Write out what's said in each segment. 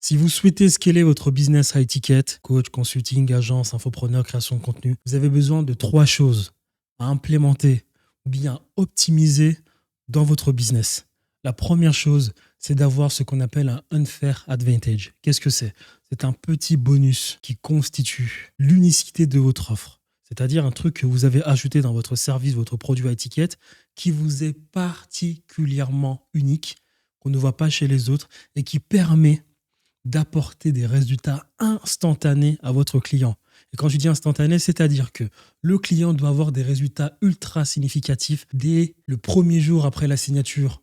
Si vous souhaitez scaler votre business high ticket, coach, consulting, agence, infopreneur, création de contenu, vous avez besoin de 3 choses à implémenter ou bien optimiser dans votre business. La première chose, c'est d'avoir ce qu'on appelle un unfair advantage. Qu'est-ce que c'est? C'est un petit bonus qui constitue l'unicité de votre offre. C'est-à-dire un truc que vous avez ajouté dans votre service, votre produit à étiquette, qui vous est particulièrement unique, qu'on ne voit pas chez les autres et qui permet d'apporter des résultats instantanés à votre client. Et quand je dis instantané, c'est-à-dire que le client doit avoir des résultats ultra significatifs dès le premier jour après la signature,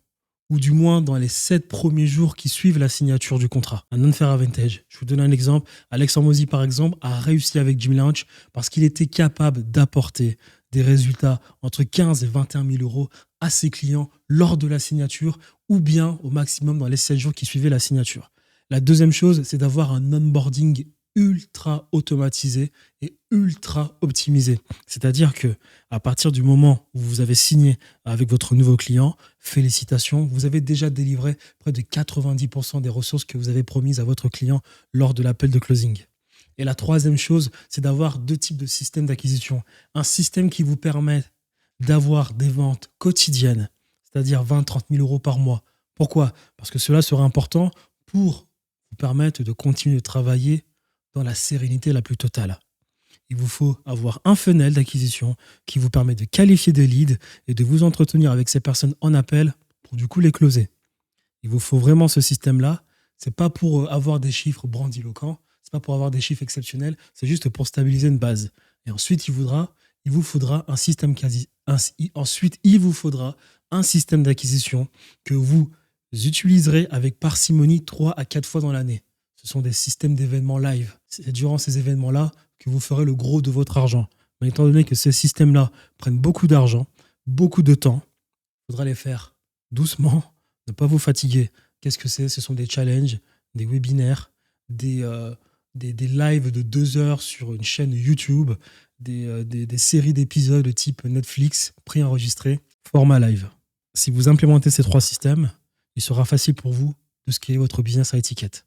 ou du moins dans les 7 premiers jours qui suivent la signature du contrat. Un unfair advantage. Je vous donne un exemple. Alex Hormozy, par exemple, a réussi avec Jimmy Launch parce qu'il était capable d'apporter des résultats entre 15 et 21 000 euros à ses clients lors de la signature ou bien au maximum dans les 7 jours qui suivaient la signature. La deuxième chose, c'est d'avoir un onboarding ultra automatisé et ultra optimisé. C'est-à-dire que à partir du moment où vous avez signé avec votre nouveau client, félicitations, vous avez déjà délivré près de 90% des ressources que vous avez promises à votre client lors de l'appel de closing. Et la troisième chose, c'est d'avoir 2 types de systèmes d'acquisition. Un système qui vous permet d'avoir des ventes quotidiennes, c'est-à-dire 20-30 000 euros par mois. Pourquoi? Parce que cela sera important pour vous permettre de continuer de travailler dans la sérénité la plus totale. Il vous faut avoir un funnel d'acquisition qui vous permet de qualifier des leads et de vous entretenir avec ces personnes en appel pour du coup les closer. Il vous faut vraiment ce système-là. C'est pas pour avoir des chiffres grandiloquents, c'est pas pour avoir des chiffres exceptionnels, c'est juste pour stabiliser une base. Et ensuite, il vous faudra un système un système d'acquisition que vous utiliserez avec parcimonie 3 à 4 fois dans l'année. Ce sont des systèmes d'événements live. C'est durant ces événements-là que vous ferez le gros de votre argent. Mais étant donné que ces systèmes-là prennent beaucoup d'argent, beaucoup de temps, il faudra les faire doucement, ne pas vous fatiguer. Qu'est-ce que c'est? Ce sont des challenges, des webinaires, des lives de 2 heures sur une chaîne YouTube, des séries d'épisodes de type Netflix, préenregistrés, format live. Si vous implémentez ces 3 systèmes, il sera facile pour vous de scaler votre business à étiquette.